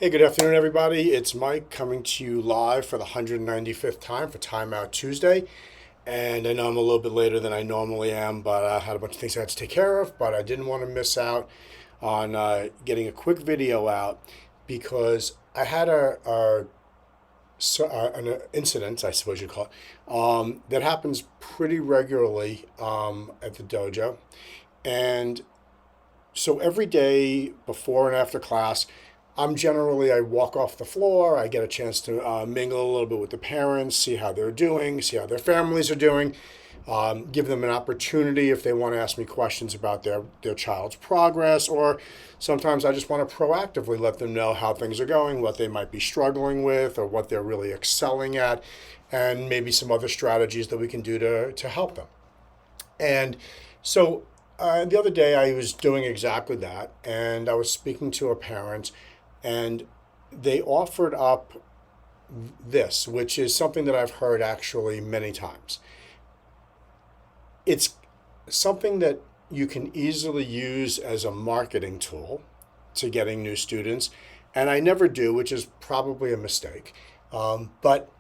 Hey, good afternoon, everybody. It's Mike coming to you live for the 195th time for Timeout Tuesday. And I know I'm a little bit later than I normally am, but I had a bunch of things I had to take care of. But I didn't want to miss out on getting a quick video out because I had an incident, I suppose you'd call it, that happens pretty regularly at the dojo. And so every day before and after class, I walk off the floor. I get a chance to mingle a little bit with the parents, see how they're doing, see how their families are doing, give them an opportunity if they want to ask me questions about their child's progress, or sometimes I just want to proactively let them know how things are going, what they might be struggling with, or what they're really excelling at, and maybe some other strategies that we can do to help them. And so the other day, I was doing exactly that, and I was speaking to a parent, and they offered up this, which is something that I've heard actually many times. It's something that you can easily use as a marketing tool to getting new students, and I never do, which is probably a mistake. But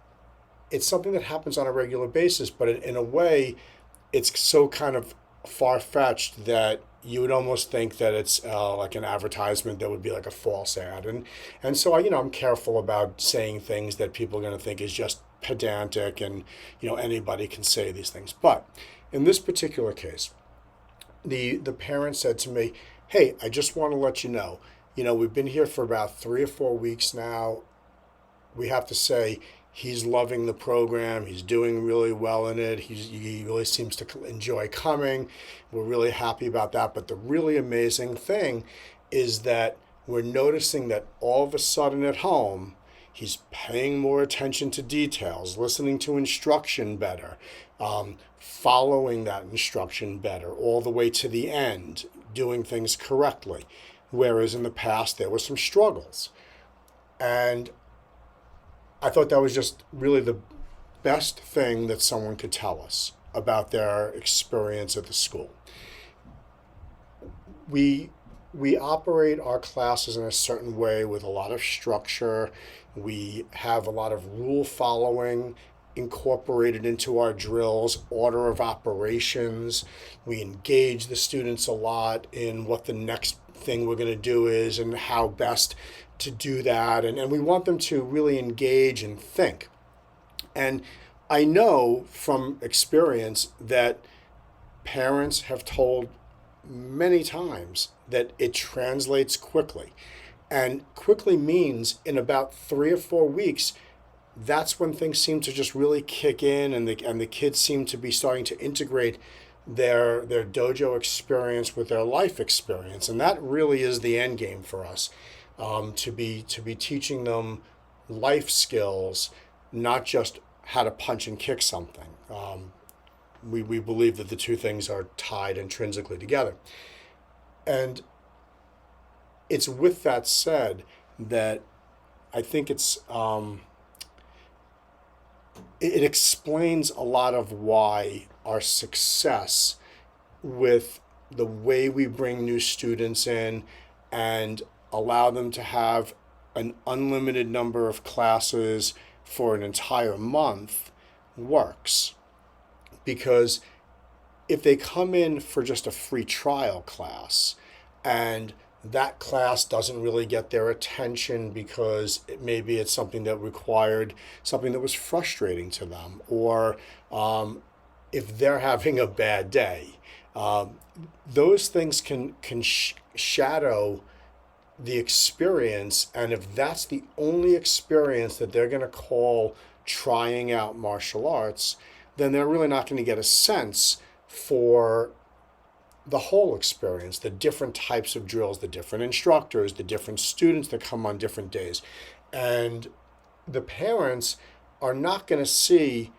it's something that happens on a regular basis, but in a way, it's so kind of far fetched that you would almost think that it's like an advertisement that would be like a false ad, and so I'm careful about saying things that people are going to think is just pedantic, and anybody can say these things. But in this particular case, the parent said to me, "Hey, I just want to let you know, we've been here for about 3 or 4 weeks now. We have to say he's loving the program. He's doing really well in it. He really seems to enjoy coming. We're really happy about that. But the really amazing thing is that we're noticing that all of a sudden at home, he's paying more attention to details, listening to instruction better, following that instruction better, all the way to the end, doing things correctly. Whereas in the past, there were some struggles." And I thought that was just really the best thing that someone could tell us about their experience at the school. We operate our classes in a certain way with a lot of structure. We have a lot of rule following incorporated into our drills, order of operations. We engage the students a lot in what the next thing we're going to do is and how best to do that. And we want them to really engage and think. And I know from experience that parents have told many times that it translates quickly. And quickly means in about 3 or 4 weeks, that's when things seem to just really kick in, and the kids seem to be starting to integrate their dojo experience with their life experience, and that really is the end game for us, to be teaching them life skills, not just how to punch and kick something. We believe that the two things are tied intrinsically together, and it's with that said that I think it explains a lot of why our success with the way we bring new students in and allow them to have an unlimited number of classes for an entire month works. Because if they come in for just a free trial class and that class doesn't really get their attention because maybe it's something that required something that was frustrating to them, or if they're having a bad day, those things can shadow the experience. And if that's the only experience that they're going to call trying out martial arts, then they're really not going to get a sense for the whole experience, the different types of drills, the different instructors, the different students that come on different days. And the parents are not going to see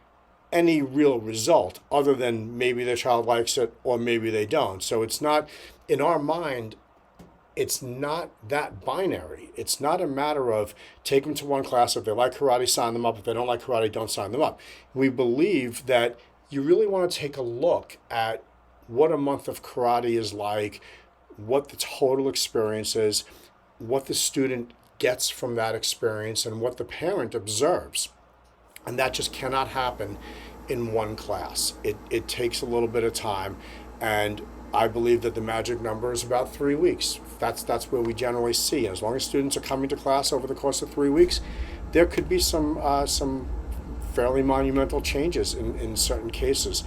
any real result other than maybe their child likes it or maybe they don't. So it's not, in our mind, it's not that binary. It's not a matter of take them to one class. If they like karate, sign them up. If they don't like karate, don't sign them up. We believe that you really want to take a look at what a month of karate is like, what the total experience is, what the student gets from that experience and what the parent observes. And that just cannot happen in one class. It takes a little bit of time, and I believe that the magic number is about 3 weeks. That's where we generally see. As long as students are coming to class over the course of 3 weeks, there could be some fairly monumental changes in certain cases.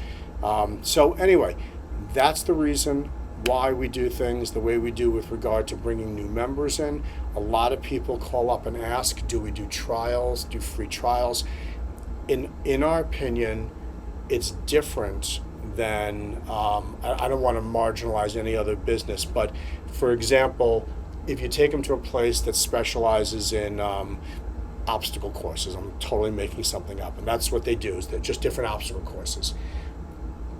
So anyway, that's the reason why we do things the way we do with regard to bringing new members in. A lot of people call up and ask, do we do trials, do free trials? In our opinion, it's different than, I don't want to marginalize any other business, but for example, if you take them to a place that specializes in obstacle courses, I'm totally making something up, and that's what they do, is they're just different obstacle courses.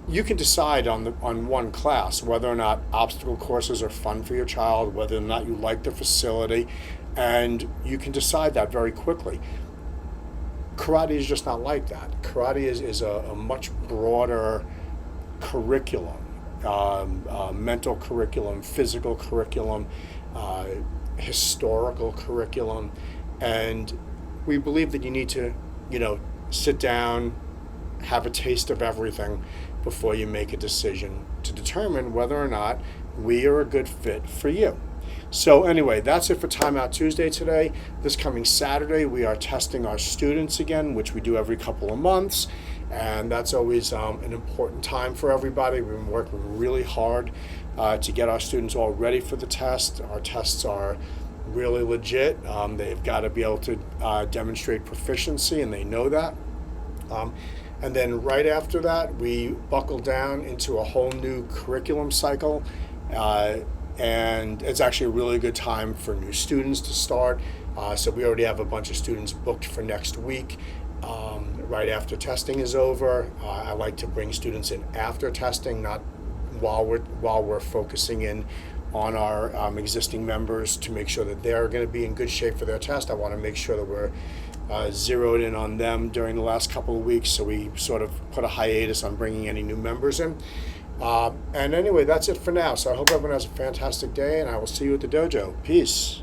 You can decide on one class whether or not obstacle courses are fun for your child, whether or not you like the facility, and you can decide that very quickly. Karate is just not like that. Karate is a much broader curriculum, mental curriculum, physical curriculum, historical curriculum, and we believe that you need to, sit down, have a taste of everything before you make a decision to determine whether or not we are a good fit for you. So anyway, that's it for Time Out Tuesday today. This coming Saturday, we are testing our students again, which we do every couple of months. And that's always an important time for everybody. We've been working really hard to get our students all ready for the test. Our tests are really legit. They've got to be able to demonstrate proficiency, and they know that. And then right after that, we buckle down into a whole new curriculum cycle. And it's actually a really good time for new students to start. So we already have a bunch of students booked for next week. Right after testing is over, I like to bring students in after testing, not while we're focusing in on our existing members to make sure that they're going to be in good shape for their test. I want to make sure that we're zeroed in on them during the last couple of weeks, so we sort of put a hiatus on bringing any new members in. And anyway, that's it for now. So I hope everyone has a fantastic day, and I will see you at the dojo. Peace.